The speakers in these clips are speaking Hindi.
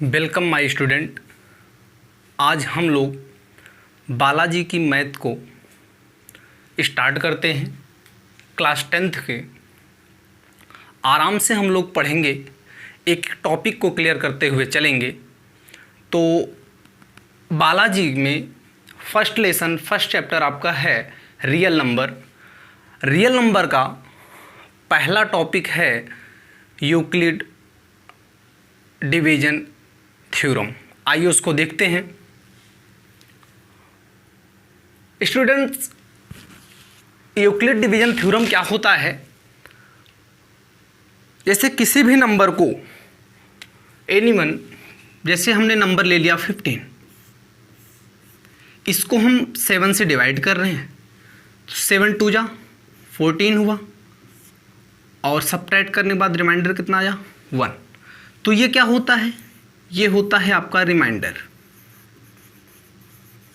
Welcome my student. आज हम लोग बालाजी की मैथ को स्टार्ट करते हैं। क्लास 10th के आराम से हम लोग पढ़ेंगे, एक टॉपिक को क्लियर करते हुए चलेंगे। तो बालाजी में फर्स्ट लेसन, फर्स्ट चैप्टर आपका है रियल नंबर। रियल नंबर का पहला टॉपिक है यूक्लिड डिवीजन थ्योरम। आइए उसको देखते हैं। स्टूडेंट्स, यूक्लिड डिवीजन थ्योरम क्या होता है? जैसे किसी भी नंबर को एनीवन, जैसे हमने नंबर ले लिया 15, इसको हम 7 से डिवाइड कर रहे हैं, 7 2 जा 14 हुआ, और सबट्रैक्ट करने के बाद रिमाइंडर कितना आया 1। तो ये क्या होता है? ये होता है आपका रिमाइंडर।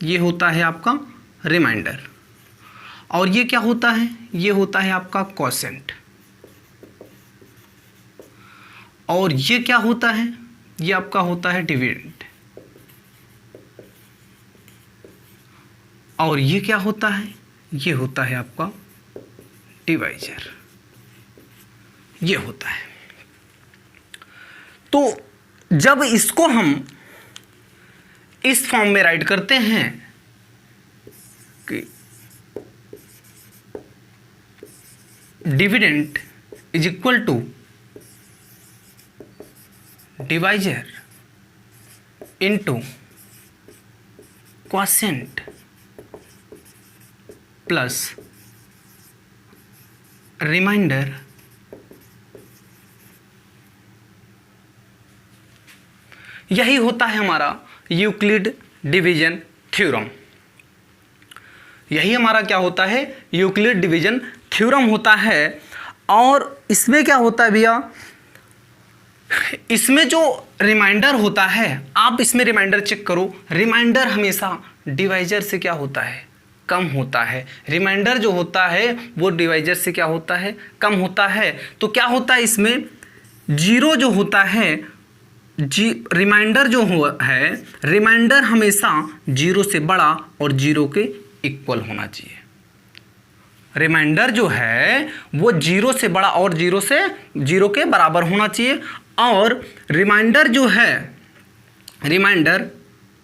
ये होता है आपका रिमाइंडर। और ये क्या होता है? ये होता है आपका क्वोशेंट। और ये क्या होता है? ये आपका होता है डिविडेंड। और ये क्या होता है? ये होता है आपका डिवाइजर। ये होता है। तो जब इसको हम इस फॉर्म में राइट करते हैं कि dividend is equal to divisor into quotient plus remainder, यही होता है हमारा यूक्लिड डिवीजन थ्योरम। यही हमारा क्या होता है? यूक्लिड डिवीजन थ्योरम होता है। और इसमें क्या होता है भैया? इसमें जो रिमाइंडर होता है, आप इसमें रिमाइंडर चेक करो। रिमाइंडर हमेशा डिवाइजर से क्या होता है? कम होता है। रिमाइंडर जो होता है वो डिवाइजर से क्या होता है? कम होता है। तो क्या होता है इसमें? जीरो जो होता है, रिमाइंडर जो है, रिमाइंडर हमेशा जीरो से बड़ा और जीरो के इक्वल होना चाहिए। रिमाइंडर जो है वो जीरो से बड़ा और जीरो के बराबर होना चाहिए। और रिमाइंडर जो है, रिमाइंडर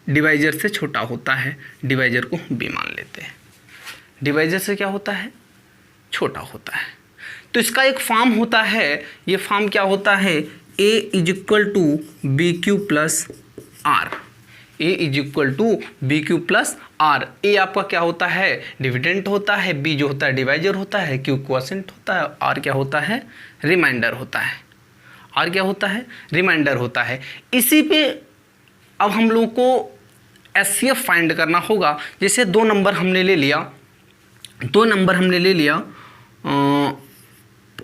डिवाइजर से छोटा होता है। डिवाइजर को b मान लेते हैं। डिवाइजर से क्या होता है? छोटा होता है। तो इसका एक फॉर्म होता है। ये फॉर्म क्या होता है? a is equal to b q plus r. A is equal to b q plus r. A आपका क्या होता है? डिविडेंड होता है। बी जो होता है डिवाइजर होता है। क्यू क्वोशेंट होता है। आर क्या होता है? रिमाइंडर होता है। आर क्या होता है? रिमाइंडर होता है। इसी पे अब हम लोग को एचसीएफ फाइंड करना होगा। जैसे दो नंबर हमने ले लिया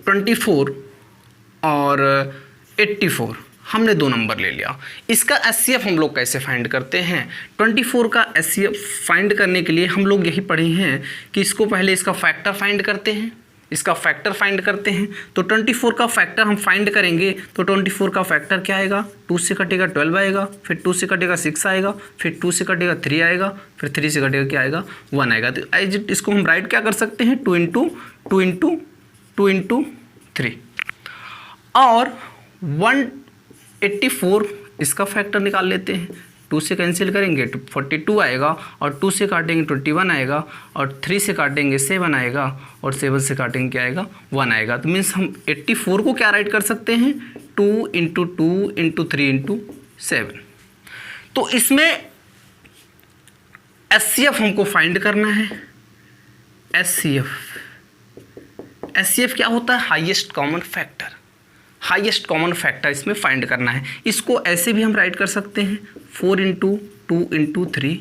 24 और 84, हमने दो नंबर ले लिया। इसका एचसीएफ हम लोग कैसे फाइंड करते हैं? 24 का एचसीएफ फाइंड करने के लिए हम लोग यही पढ़े हैं कि इसको पहले इसका फैक्टर फाइंड करते हैं। इसका फैक्टर फाइंड करते हैं। तो 24 का फैक्टर हम फाइंड करेंगे तो 24 का फैक्टर क्या आएगा? 2 से कटेगा 12 आएगा, फिर 2 से कटेगा 6 आएगा, फिर 2 से कटेगा 3 आएगा, फिर 3 से कटेगा क्या आएगा? 1 आएगा। तो इसको हम राइट क्या कर सकते हैं? 2 इंटू 3। और 184 इसका फैक्टर निकाल लेते हैं। 2 से कैंसिल करेंगे तो 42 आएगा, और 2 से काटेंगे 21 आएगा, और 3 से काटेंगे 7 आएगा, और 7 से काटेंगे क्या आएगा? 1 आएगा। तो मीन्स हम 84 को क्या राइट कर सकते हैं? 2 इंटू 2 इंटू 3 इंटू 7। तो इसमें एचसीएफ हमको फाइंड करना है। एचसीएफ क्या होता है? Highest common factor. Highest common factor इसमें फाइंड करना है। इसको ऐसे भी हम राइट कर सकते हैं 4 इंटू 2 इंटू 3,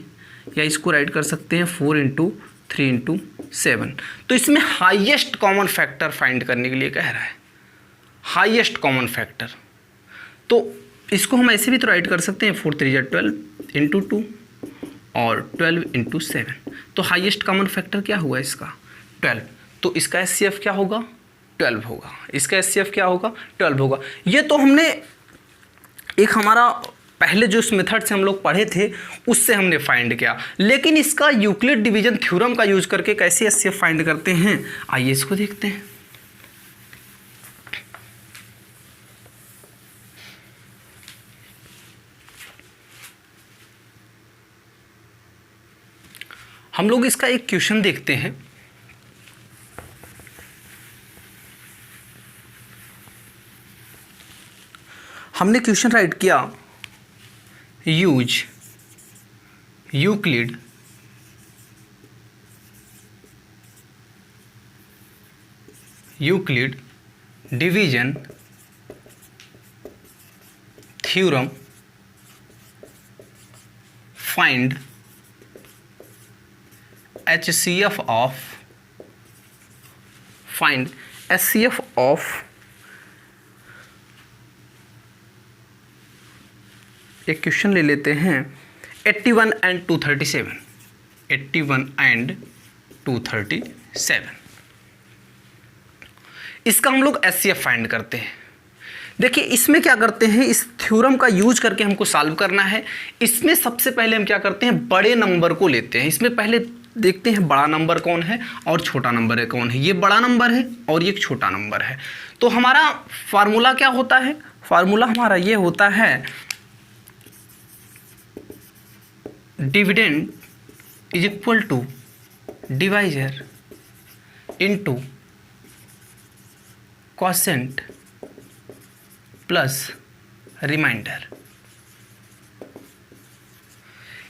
या इसको राइट कर सकते हैं 4 इंटू 3 इंटू 7। तो इसमें हाईएस्ट कॉमन फैक्टर फाइंड करने के लिए कह रहा है, हाईएस्ट कॉमन फैक्टर। तो इसको हम ऐसे भी तो राइट कर सकते हैं 4 3 या 12 इंटू 2 और 12 इंटू 7। तो हाईएस्ट कॉमन फैक्टर क्या हुआ इसका? 12। तो इसका एचसीएफ क्या होगा? 12 होगा। इसका एचसीएफ क्या होगा? 12 होगा। ये तो हमने एक हमारा पहले जो इस मेथड से हम लोग पढ़े थे उससे हमने फाइंड किया, लेकिन इसका यूक्लिड डिवीजन थ्योरम का यूज करके कैसे एचसीएफ फाइंड करते हैं, आइए इसको देखते हैं। हम लोग इसका एक क्वेश्चन देखते हैं। हमने क्वेश्चन राइट किया, use Euclid division theorem find HCF of एक क्वेश्चन ले लेते हैं 81 एंड 237। 81 एंड 237 इसका हम लोग HCF फाइंड करते हैं। देखिए इसमें क्या करते हैं, इस थ्योरम का यूज करके हमको सॉल्व करना है। इसमें सबसे पहले हम क्या करते हैं, बड़े नंबर को लेते हैं। इसमें पहले देखते हैं बड़ा नंबर कौन है और छोटा नंबर है कौन है। ये बड़ा नंबर है और ये छोटा नंबर है। तो हमारा फार्मूला क्या होता है, फार्मूला हमारा ये होता है, dividend is equal to divisor into quotient plus remainder.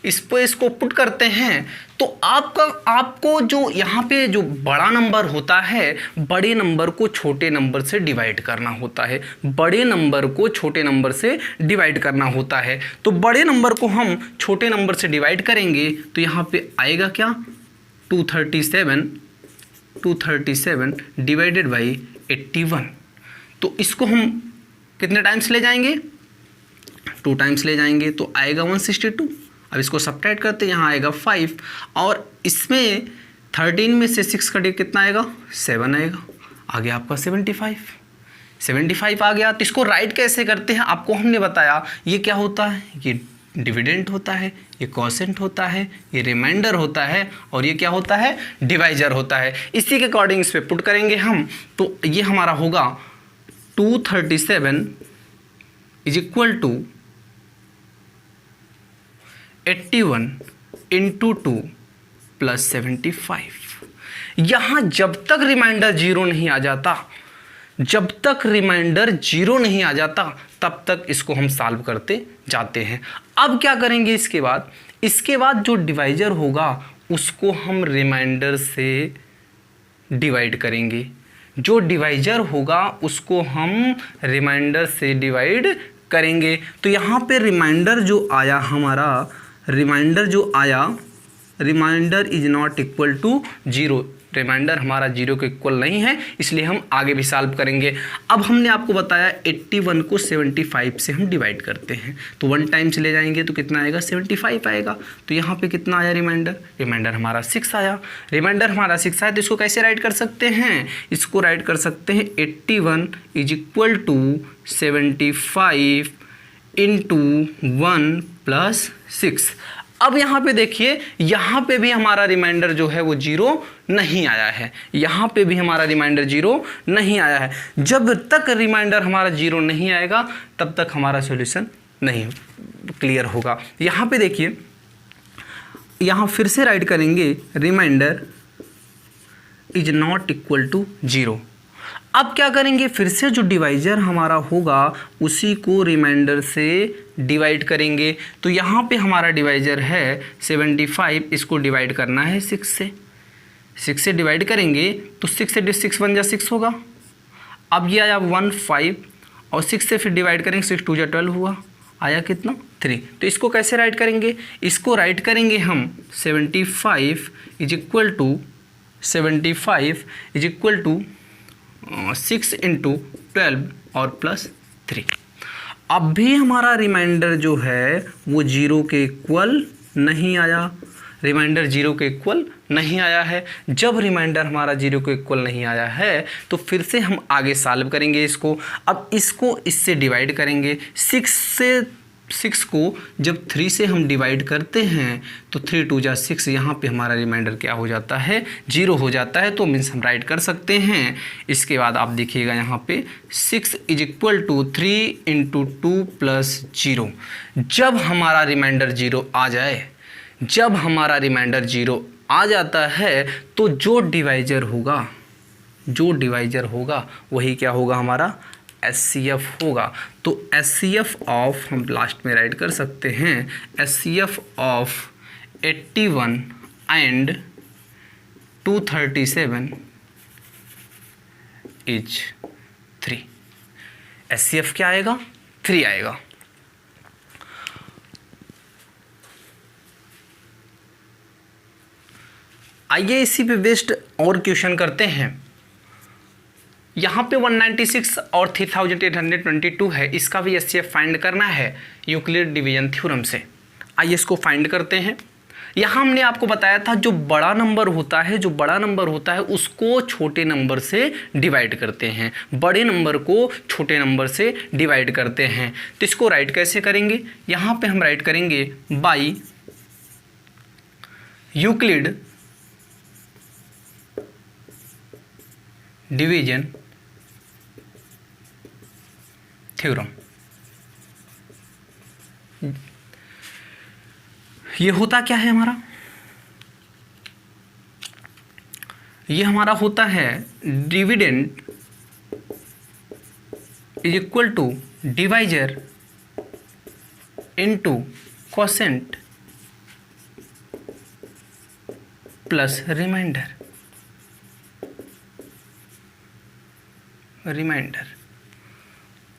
इसको पुट करते हैं तो आपको जो यहाँ पे जो बड़ा नंबर होता है, बड़े नंबर को छोटे नंबर से डिवाइड करना होता है। बड़े नंबर को छोटे नंबर से डिवाइड करना होता है। तो बड़े नंबर को हम छोटे नंबर से डिवाइड करेंगे तो यहाँ पे आएगा क्या, 237 डिवाइडेड बाई 81। तो इसको हम कितने टाइम्स ले जाएंगे, 2 टाइम्स ले जाएंगे तो आएगा 162। अब इसको सब्ट्रैक्ट करते हैं, यहाँ आएगा 5 और इसमें 13 में से 6 कटे कितना आएगा, 7 आएगा। आ गया आपका 75 आ गया। तो इसको राइट कैसे करते हैं आपको हमने बताया। ये क्या होता है, ये डिविडेंड होता है, ये क्वोशिएंट होता है, ये रिमाइंडर होता है और ये क्या होता है, डिवाइजर होता है। इसी के अकॉर्डिंग इस पर पुट करेंगे हम तो ये हमारा होगा 237 is equal to 81 into 2 plus 75। यहाँ जब तक रिमाइंडर जीरो नहीं आ जाता, तब तक इसको हम सॉल्व करते जाते हैं। अब क्या करेंगे, इसके बाद जो डिवाइजर होगा उसको हम रिमाइंडर से डिवाइड करेंगे। जो डिवाइजर होगा उसको हम रिमाइंडर से डिवाइड करेंगे। तो यहाँ पे रिमाइंडर जो आया हमारा, remainder is not equal to 0। Remainder हमारा 0 के इक्वल नहीं है, इसलिए हम आगे भी सॉल्व करेंगे। अब हमने आपको बताया 81 को 75 से हम डिवाइड करते हैं तो 1 टाइम से ले जाएंगे तो कितना आएगा, 75 आएगा। तो यहाँ पे कितना आया रिमाइंडर हमारा 6 आया। रिमाइंडर हमारा 6 आया तो इसको कैसे राइट कर सकते हैं, इसको राइट कर सकते हैं 81 is equal to 75 into 1 plus 6। अब यहाँ पे देखिए, यहाँ पे भी हमारा रिमाइंडर जो है वो 0 नहीं आया है। यहाँ पे भी हमारा रिमाइंडर 0 नहीं आया है। जब तक रिमाइंडर हमारा 0 नहीं आएगा तब तक हमारा सॉल्यूशन नहीं क्लियर होगा। यहाँ पे देखिए, यहाँ फिर से राइट करेंगे remainder is not equal to 0। अब क्या करेंगे, फिर से जो डिवाइजर हमारा होगा उसी को रिमाइंडर से डिवाइड करेंगे। तो यहाँ पे हमारा डिवाइजर है 75, इसको डिवाइड करना है 6 से। 6 से डिवाइड करेंगे तो 6 से 6 बन जा 6 होगा। अब ये आया 1 5 और 6 से फिर डिवाइड करेंगे, 6 2 12 हुआ, आया कितना 3। तो इसको कैसे राइट करेंगे, इसको राइट करेंगे हम 75 इज इक्वल टू 6 इंटू 12 और प्लस 3। अब भी हमारा रिमाइंडर जो है वो 0 के इक्वल नहीं आया। रिमाइंडर 0 के इक्वल नहीं आया है। जब रिमाइंडर हमारा 0 के इक्वल नहीं आया है तो फिर से हम आगे सॉल्व करेंगे इसको। अब इसको इससे डिवाइड करेंगे, 6 से 6 को जब 3 से हम डिवाइड करते हैं तो 3 2 जा 6, यहाँ पे हमारा रिमाइंडर क्या हो जाता है, 0 हो जाता है। तो मीन्स हम राइट कर सकते हैं। इसके बाद आप देखिएगा यहाँ पे 6 is equal to 3 into 2 plus 0। जब हमारा रिमाइंडर 0 आ जाए, जब हमारा रिमाइंडर 0 आ जाता है तो जो डिवाइजर होगा, जो डिवाइजर होगा वही क्या होगा, हमारा SCF होगा। तो SCF ऑफ हम लास्ट में राइट कर सकते हैं, SCF of 81 and 237 is 3। SCF क्या आएगा, 3 आएगा। आइए इसी पे बेस्ड और क्वेश्चन करते हैं। यहाँ पे 196 और 3822 है, इसका भी SCF फाइंड करना है यूक्लिड डिवीजन थ्योरम से। आइए इसको फाइंड करते हैं। यहाँ हमने आपको बताया था जो बड़ा नंबर होता है, जो बड़ा नंबर होता है उसको छोटे नंबर से डिवाइड करते हैं, बड़े नंबर को छोटे नंबर से डिवाइड करते हैं। तो इसको राइट कैसे करेंगे, यहाँ पे हम राइट करेंगे बाई यूक्लिड डिवीजन थ्योरम। ये होता क्या है हमारा, ये हमारा होता है dividend is equal to divisor into quotient plus remainder. Remainder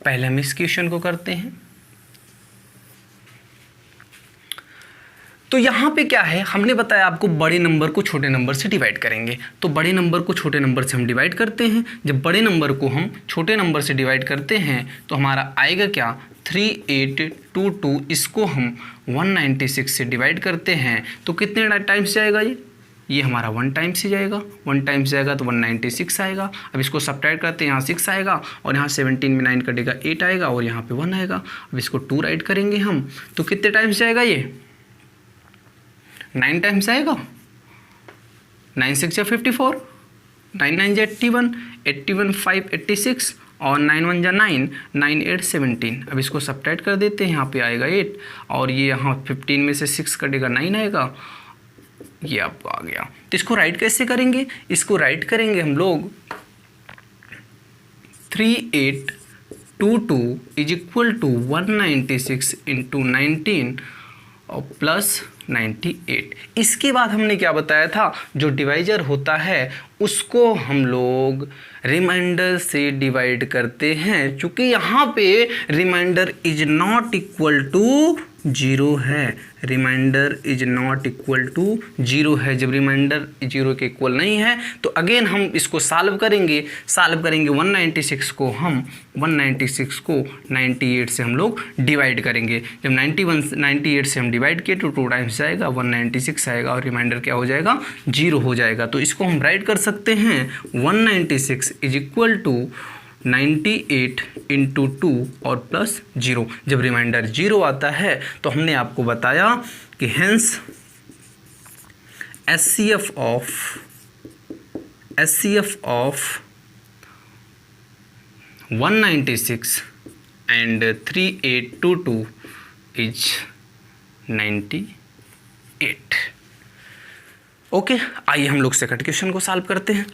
पहले हम इस क्वेश्चन को करते हैं। तो यहाँ पे क्या है, हमने बताया आपको बड़े नंबर को छोटे नंबर से डिवाइड करेंगे। तो बड़े नंबर को छोटे नंबर से हम डिवाइड करते हैं। जब बड़े नंबर को हम छोटे नंबर से डिवाइड करते हैं तो हमारा आएगा क्या, 3822। इसको हम 196 से डिवाइड करते हैं तो कितने टाइम्स जाएगा, ये हमारा 1 टाइम से जाएगा। 1 टाइम से जाएगा तो 196 आएगा। अब इसको सब्ट्रैक्ट करते हैं, यहाँ 6 आएगा और यहाँ 17 में 9 कटेगा 8 आएगा और यहाँ पे 1 आएगा। अब इसको 2 राइट करेंगे हम तो कितने टाइम्स जाएगा, ये 9 टाइम्स आएगा। 9 6 जा 54, 9 9 जा 81, 81 5 86 और 9 1 जा 9, 9 8 17। अब इसको सब्ट्रैक्ट कर देते हैं, यहाँ पे आएगा 8 और ये यहाँ 15 में से 6 कटेगा 9 आएगा, ये आपको आ गया। तो इसको राइट कैसे करेंगे, इसको राइट करेंगे हम लोग 3822 इज इक्वल टू 196 इंटू 19 और प्लस 98। इसके बाद हमने क्या बताया था, जो डिवाइजर होता है उसको हम लोग रिमाइंडर से डिवाइड करते हैं। चूँकि यहाँ पे remainder is not equal to 0 है, remainder is not equal to 0 है। जब रिमाइंडर 0 के इक्वल नहीं है तो अगेन हम इसको सॉल्व करेंगे। 196 को हम 196 को 98 से हम लोग डिवाइड करेंगे। जब 98 से हम डिवाइड किए तो 2 टाइम्स जाएगा, 196 आएगा और रिमाइंडर क्या हो जाएगा, 0 हो जाएगा। तो इसको हम राइट कर सकते हैं 196 इज इक्वल टू 98 इंटू 2 और प्लस 0। जब रिमाइंडर 0 आता है तो हमने आपको बताया कि hence SCF of 196 and 3822 is 98। Okay, आइए हम लोग सेकंड क्वेश्चन को सॉल्व करते हैं।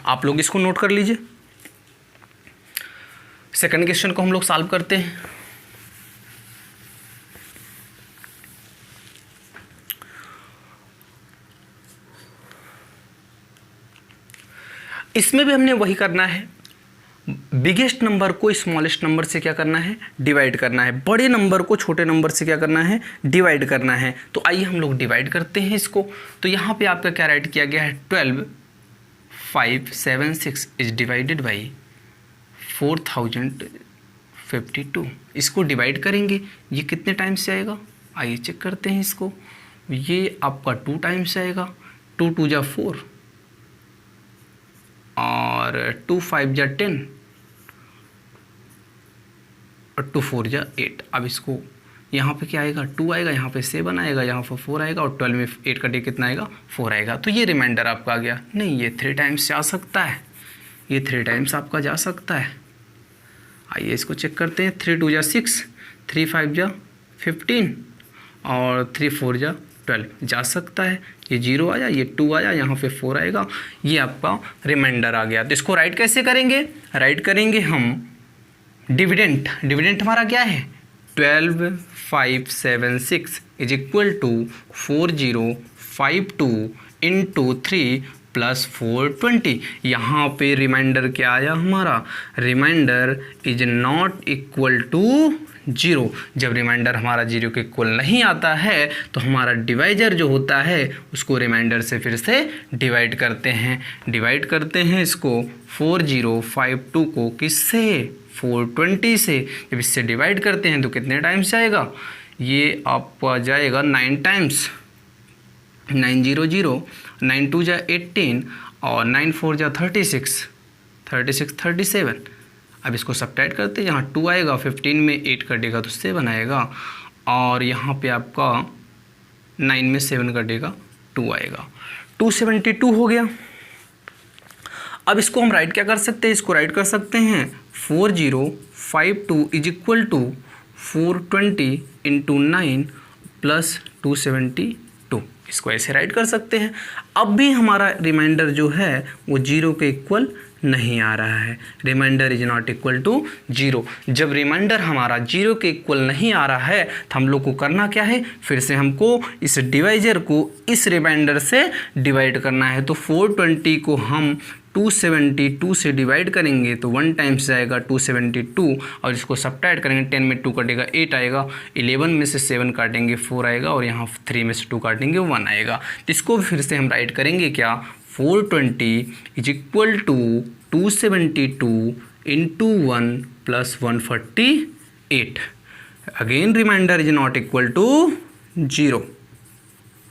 आप लोग इसको नोट कर लीजिए। सेकंड क्वेश्चन को हम लोग सॉल्व करते हैं। इसमें भी हमने वही करना है, बिगेस्ट नंबर को स्मॉलेस्ट नंबर से क्या करना है, डिवाइड करना है। बड़े नंबर को छोटे नंबर से क्या करना है, डिवाइड करना है। तो आइए हम लोग डिवाइड करते हैं इसको। तो यहाँ पे आपका क्या राइट किया गया है, 12576 इज डिवाइडेड बाई 4052। इसको डिवाइड करेंगे, ये कितने टाइम्स से आएगा, आइए चेक करते हैं इसको। ये आपका 2 टाइम्स आएगा, 2 2 जा 4 और 2 5 जा 10 और 2 4 जा 8। अब इसको यहाँ पे क्या आएगा, 2 आएगा, यहाँ पे 7 आएगा, यहाँ पर 4 आएगा और 12 में 8 का डे कितना आएगा, 4 आएगा। तो ये रिमाइंडर आपका आ गया। नहीं, ये 3 टाइम्स जा सकता है, ये 3 टाइम्स आपका जा सकता है। आइए इसको चेक करते हैं। 3 2 जा 6, 3 5 जा 15 और 3 4 जा 12 जा सकता है। ये 0 आया, ये 2 आया, यहाँ पे 4 आएगा, ये आपका रिमाइंडर आ गया। तो इसको राइट कैसे करेंगे, राइट करेंगे हम डिविडेंट। डिविडेंट हमारा क्या है, 12576 is equal to 4052 into 3 plus 420। यहाँ पे रिमाइंडर क्या आया हमारा, remainder is not equal to 0। जब रिमाइंडर हमारा 0 के इक्वल नहीं आता है तो हमारा डिवाइजर जो होता है उसको रिमाइंडर से फिर से डिवाइड करते हैं। डिवाइड करते हैं इसको 4052 को किससे, 420 से। जब इससे डिवाइड करते हैं तो कितने टाइम्स जाएगा, ये आपका जाएगा 9 टाइम्स। 9 0 0, 9 2 जा 18 और 9 4 जा 36, 36 37। अब इसको सब्ट्रैक्ट करते हैं, यहाँ 2 आएगा, 15 में 8 कटेगा तो 7 आएगा और यहाँ पे आपका 9 में 7 कटेगा 2 आएगा। 272 हो गया। अब इसको हम राइट क्या कर सकते हैं, इसको राइट कर सकते हैं 4052 is equal to 420 into 9 plus 272। इसको ऐसे राइट कर सकते हैं। अब भी हमारा रिमाइंडर जो है वो 0 के इक्वल नहीं आ रहा है, remainder is not equal to 0। जब रिमाइंडर हमारा 0 के इक्वल नहीं आ रहा है तो हम लोग को करना क्या है, फिर से हमको इस डिवाइजर को इस रिमाइंडर से डिवाइड करना है। तो 420 को हम 272 से डिवाइड करेंगे तो 1 टाइम्स जाएगा 272 और इसको सब्ट्रैक्ट करेंगे, 10 में 2 कटेगा 8 आएगा, 11 में से 7 काटेंगे 4 आएगा और यहाँ 3 में से 2 काटेंगे 1 आएगा। तो इसको फिर से हम राइट करेंगे क्या, 420 is equal to 272 into 1 plus 148। Again remainder is not equal to 0।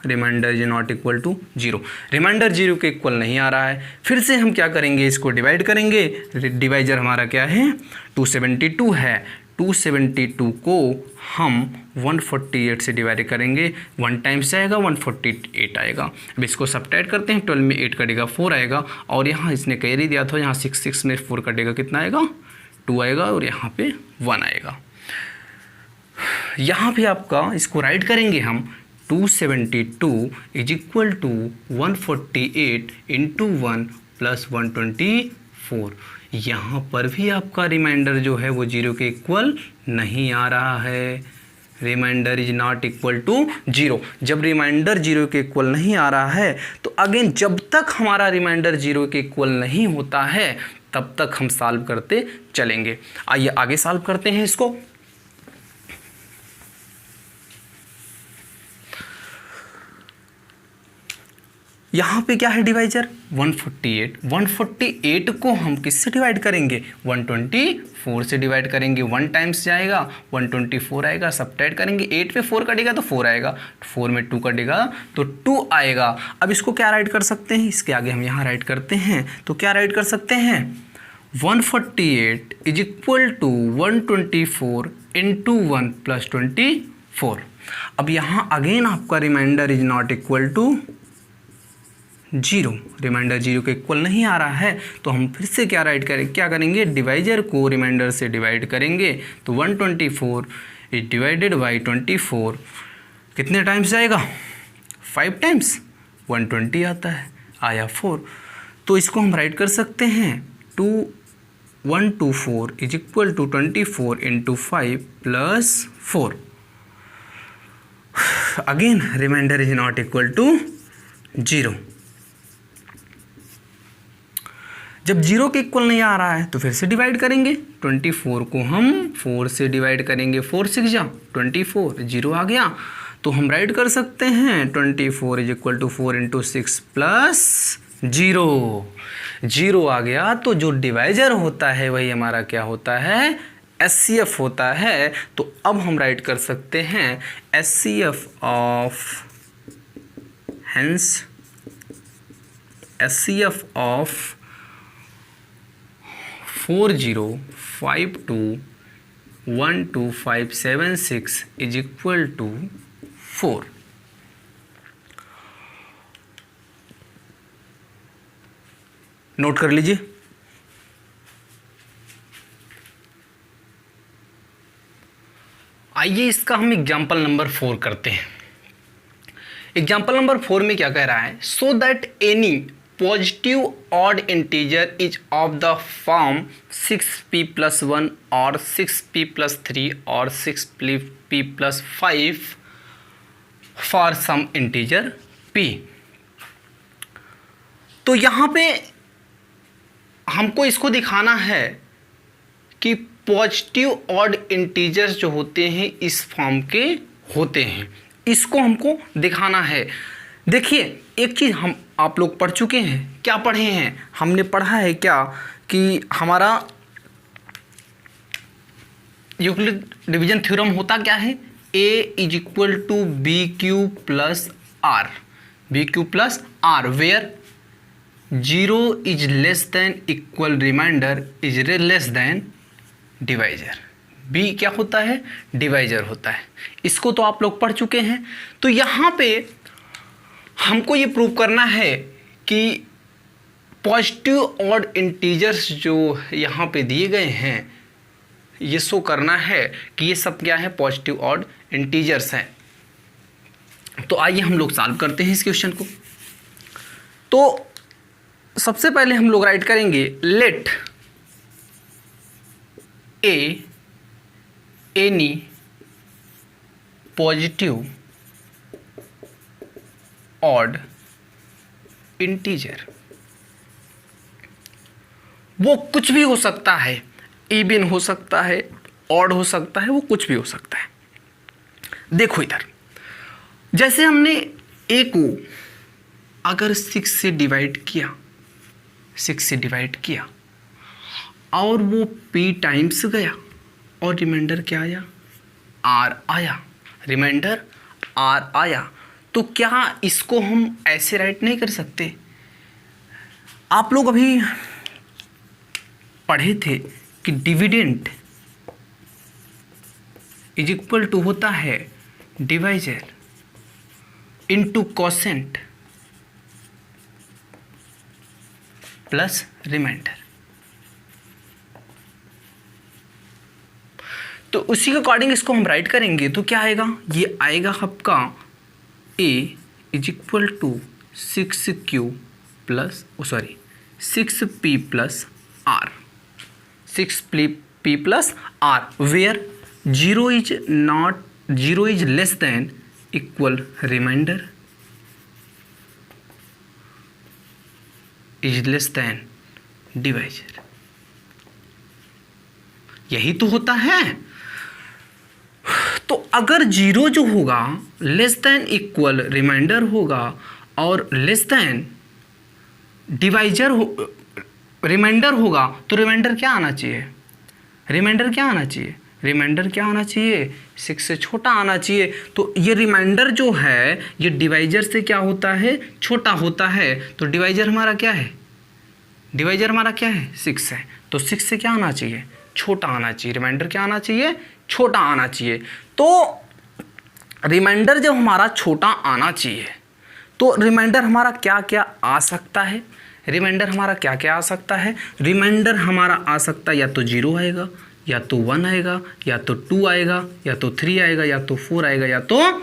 Remainder is not equal to 0। Remainder 0 के इक्वल नहीं आ रहा है। फिर से हम क्या करेंगे, इसको डिवाइड करेंगे। डिवाइजर हमारा क्या है, 272 है। 272 को हम 148 से डिवाइड करेंगे, 1 टाइम्स जाएगा 148 आएगा। अब इसको सब्ट्रैक्ट करते हैं, 12 में 8 कटेगा 4 आएगा और यहाँ इसने कैरी दिया था, यहाँ 6 में 4 कटेगा कितना आएगा, 2 आएगा और यहाँ पे 1 आएगा। यहाँ पे आपका इसको राइट करेंगे हम 272 is equal to 148 into 1 plus 124। यहाँ पर भी आपका रिमाइंडर जो है वो 0 के इक्वल नहीं आ रहा है, remainder is not equal to 0। जब रिमाइंडर 0 के इक्वल नहीं आ रहा है तो अगेन जब तक हमारा रिमाइंडर 0 के इक्वल नहीं होता है तब तक हम सॉल्व करते चलेंगे। आइए आगे सॉल्व करते हैं इसको। यहाँ पे क्या है डिवाइजर, 148। 148 को हम किससे डिवाइड करेंगे, 124 से डिवाइड करेंगे। 1 टाइम्स जाएगा 124 आएगा, सब्ट्रैक्ट करेंगे, 8 पे 4 कटेगा तो 4 आएगा, 4 में 2 कटेगा तो 2 आएगा। अब इसको क्या राइट कर सकते हैं, इसके आगे हम यहाँ राइट करते हैं तो क्या राइट कर सकते हैं, 148 is equal to 124 into 1 plus 24। अब यहाँ अगेन आपका remainder is not equal to 0। Remainder 0 के इक्वल नहीं आ रहा है तो हम फिर से क्या राइट करें, क्या करेंगे, डिवाइजर को रिमाइंडर से डिवाइड करेंगे। तो 124 इज डिवाइडेड बाई 24 कितने टाइम्स जाएगा, 5 टाइम्स 120 आता है, आया 4। तो इसको हम राइट कर सकते हैं 124 is equal to 24 into 5 plus 4। Again remainder is not equal to 0। जब 0 के इक्वल नहीं आ रहा है तो फिर से डिवाइड करेंगे। 24 को हम 4 से डिवाइड करेंगे, 4 6 जा 24, 0 आ गया। तो हम राइट कर सकते हैं 24 is equal to 4 into 6 plus 0। 0 आ गया। तो जो डिवाइजर होता है वही हमारा क्या होता है, SCF होता है। तो अब हम राइट कर सकते हैं SCF of, hence SCF of 4052125576 is equal to 4। Note कर लीजिए। आइए इसका हम एग्जाम्पल नंबर 4 करते हैं। एग्जाम्पल नंबर 4 में क्या कह रहा है, so that any positive odd integer is of the form 6p+1 और 6p+3 और 6p+5 for some integer p। तो यहां पे हमको इसको दिखाना है कि पॉजिटिव ऑड इंटीजर्स जो होते हैं इस फॉर्म के होते हैं, इसको हमको दिखाना है। देखिए एक चीज़ हम आप लोग पढ़ चुके हैं, क्या पढ़े हैं, हमने पढ़ा है क्या कि हमारा यूक्लिड डिवीजन थ्योरम होता क्या है, a is equal to b q plus r, b q plus r, where 0 is less than equal remainder is less than divisor. b क्या होता है, डिवाइजर होता है। इसको तो आप लोग पढ़ चुके हैं। तो यहाँ पे हमको ये प्रूव करना है कि पॉजिटिव ऑड इंटीजर्स जो यहाँ पे दिए गए हैं, ये शो करना है कि ये सब क्या है, पॉजिटिव ऑड इंटीजर्स हैं। तो आइए हम लोग सॉल्व करते हैं इस क्वेश्चन को। तो सबसे पहले हम लोग राइट करेंगे लेट ए एनी पॉजिटिव ऑड इंटीजर, वो कुछ भी हो सकता है, इवन हो सकता है, ऑड हो सकता है, वो कुछ भी हो सकता है। देखो इधर, जैसे हमने a को अगर 6 से डिवाइड किया, 6 से डिवाइड किया और वो p टाइम्स गया और रिमाइंडर क्या आया, r आया, रिमाइंडर r आया, तो क्या इसको हम ऐसे राइट नहीं कर सकते? आप लोग अभी पढ़े थे कि डिविडेंड इज इक्वल टू होता है divisor into quotient plus remainder. तो उसी के अकॉर्डिंग इसको हम राइट करेंगे तो क्या आएगा, ये आएगा आपका a is equal to 6q plus 6p plus r, 6p plus r, where 0 is less than equal remainder is less than divisor. यही तो होता है। तो अगर 0 जो होगा लेस देन इक्वल रिमाइंडर होगा और लेस देन डिवाइजर रिमाइंडर होगा, तो रिमाइंडर क्या आना चाहिए, रिमाइंडर क्या आना चाहिए, रिमाइंडर क्या आना चाहिए, 6 से छोटा आना चाहिए। तो ये रिमाइंडर जो है ये डिवाइजर से क्या होता है, छोटा होता है। तो डिवाइजर हमारा क्या है, डिवाइजर हमारा क्या है, 6 है। तो 6 से क्या आना चाहिए, छोटा आना चाहिए, रिमाइंडर क्या आना चाहिए, छोटा आना चाहिए। तो रिमाइंडर जब हमारा छोटा आना चाहिए तो रिमाइंडर हमारा क्या क्या आ सकता है, रिमाइंडर हमारा क्या क्या आ सकता है, रिमाइंडर हमारा आ सकता है या तो 0 आएगा, या तो 1 आएगा, या तो 2 आएगा, या तो 3 आएगा, या तो 4 आएगा, या तो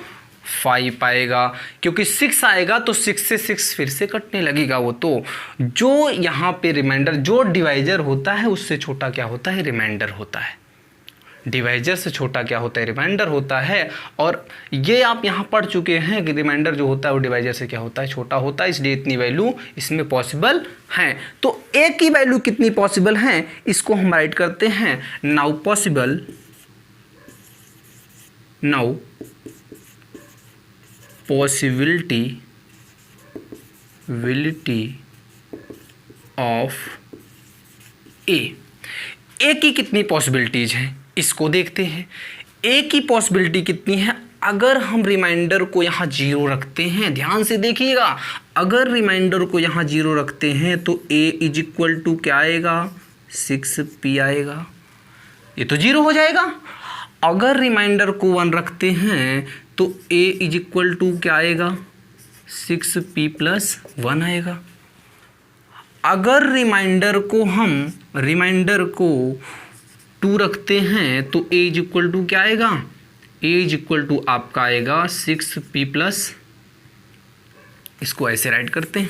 5 आएगा। क्योंकि 6 आएगा तो 6 से 6 फिर से कटने लगेगा। वो तो जो यहाँ पे रिमाइंडर जो डिवाइजर होता है उससे छोटा क्या होता है, रिमाइंडर होता है। डिवाइजर से छोटा क्या होता है, रिमाइंडर होता है। और ये आप यहाँ पढ़ चुके हैं कि रिमाइंडर जो होता है वो डिवाइजर से क्या होता है, छोटा होता है। इसलिए इतनी वैल्यू इसमें पॉसिबल हैं। तो a की वैल्यू कितनी पॉसिबल हैं, इसको हम राइट करते हैं। नाउ पॉसिबिलिटी ऑफ a की कितनी पॉसिबिलिटीज हैं इसको देखते हैं। a की पॉसिबिलिटी कितनी है, अगर हम रिमाइंडर को यहाँ 0 रखते हैं, ध्यान से देखिएगा, अगर रिमाइंडर को यहाँ 0 रखते हैं तो a इज इक्वल टू क्या आएगा, 6p आएगा, ये तो 0 हो जाएगा। अगर रिमाइंडर को 1 रखते हैं तो a इज इक्वल टू क्या आएगा, 6p प्लस 1 आएगा। अगर रिमाइंडर को 2 रखते हैं तो a इज इक्वल टू क्या आएगा, a इज इक्वल टू आपका आएगा 6p प्लस, इसको ऐसे राइट करते हैं,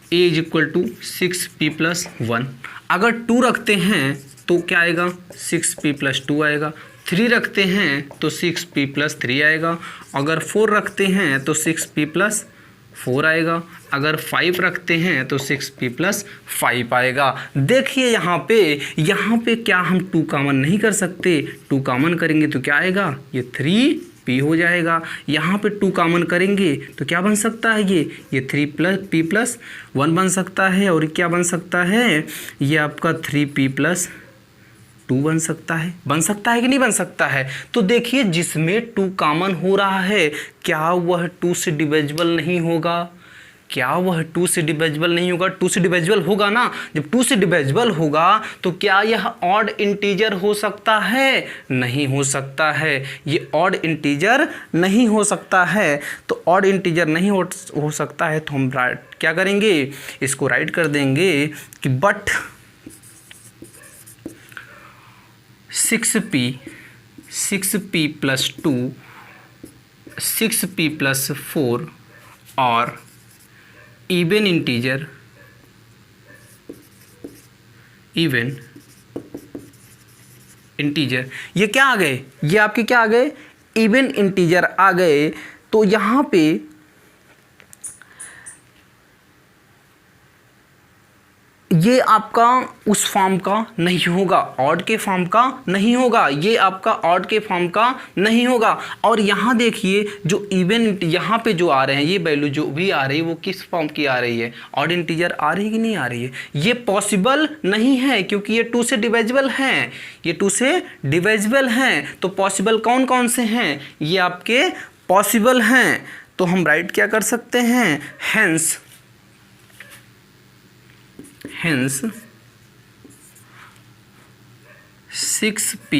a is equal to 6p plus 1। अगर 2 रखते हैं तो क्या आएगा, 6p प्लस 2 आएगा। 3 रखते हैं तो 6p प्लस 3 आएगा। अगर 4 रखते हैं तो 6p प्लस 4 आएगा। अगर 5 रखते हैं तो 6p प्लस 5 आएगा। देखिए यहाँ पे क्या हम 2 कॉमन नहीं कर सकते, 2 कॉमन करेंगे तो क्या आएगा, ये 3p हो जाएगा। यहाँ पे 2 कॉमन करेंगे तो क्या बन सकता है, ये 3p प्लस 1 बन सकता है। और क्या बन सकता है, ये आपका 3p प्लस 2 बन सकता है कि नहीं बन सकता है। तो देखिए जिसमें 2 कॉमन हो रहा है, क्या वह 2 से डिविजिबल नहीं होगा, क्या वह 2 से डिविजिबल नहीं होगा, 2 से डिविजिबल होगा ना। जब 2 से डिविजिबल होगा तो क्या यह ऑड इंटीजर हो सकता है, नहीं हो सकता है, ये ऑड इंटीजर नहीं हो सकता है। तो ऑड इंटीजर नहीं हो सकता है तो हम क्या करेंगे, इसको राइट कर देंगे कि but 6p plus 2, 6p plus 4 और इवन इंटीजर ये क्या आ गए, ये आपके क्या आ गए, इवन इंटीजर आ गए। तो यहाँ पे ये आपका उस फॉर्म का नहीं होगा, ऑड के फॉर्म का नहीं होगा, ये आपका ऑड के फॉर्म का नहीं होगा। और यहाँ देखिए जो इवन यहाँ पे जो आ रहे हैं, ये वैल्यू जो भी आ रही है वो किस फॉर्म की आ रही है, ऑड इंटीजर आ रही है कि नहीं आ रही है। ये पॉसिबल नहीं है क्योंकि ये 2 से डिविजिबल हैं, ये 2 से डिविजिबल हैं। तो पॉसिबल कौन कौन से हैं, ये आपके पॉसिबल हैं। तो हम राइट क्या कर सकते हैं, hence 6p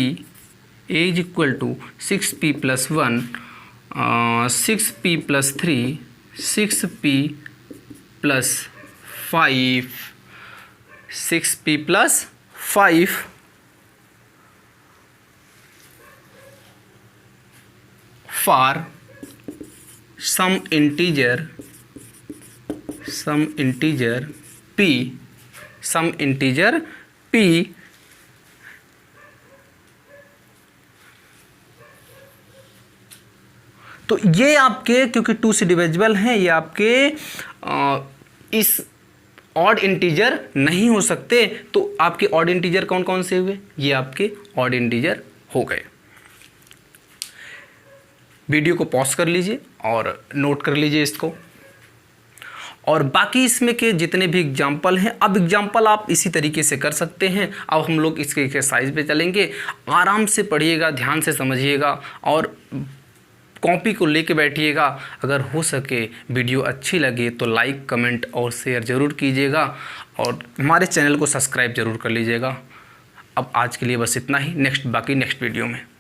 is equal to 6p plus 1, 6p plus 3, 6p plus 5, 6p plus 5 for some integer p, तो ये आपके क्योंकि 2 से डिविजिबल हैं, ये आपके इस ऑड इंटीजर नहीं हो सकते। तो आपके ऑड इंटीजर कौन कौन से हुए, ये आपके ऑड इंटीजर हो गए। वीडियो को पॉज कर लीजिए और नोट कर लीजिए इसको। और बाकी इसमें के जितने भी एग्जाम्पल हैं, अब एग्जाम्पल आप इसी तरीके से कर सकते हैं। अब हम लोग इसके एक्सरसाइज पे चलेंगे, आराम से पढ़िएगा, ध्यान से समझिएगा और कॉपी को लेके बैठिएगा। अगर हो सके वीडियो अच्छी लगे तो लाइक, कमेंट और शेयर ज़रूर कीजिएगा और हमारे चैनल को सब्सक्राइब ज़रूर कर लीजिएगा। अब आज के लिए बस इतना ही, बाकी नेक्स्ट वीडियो में।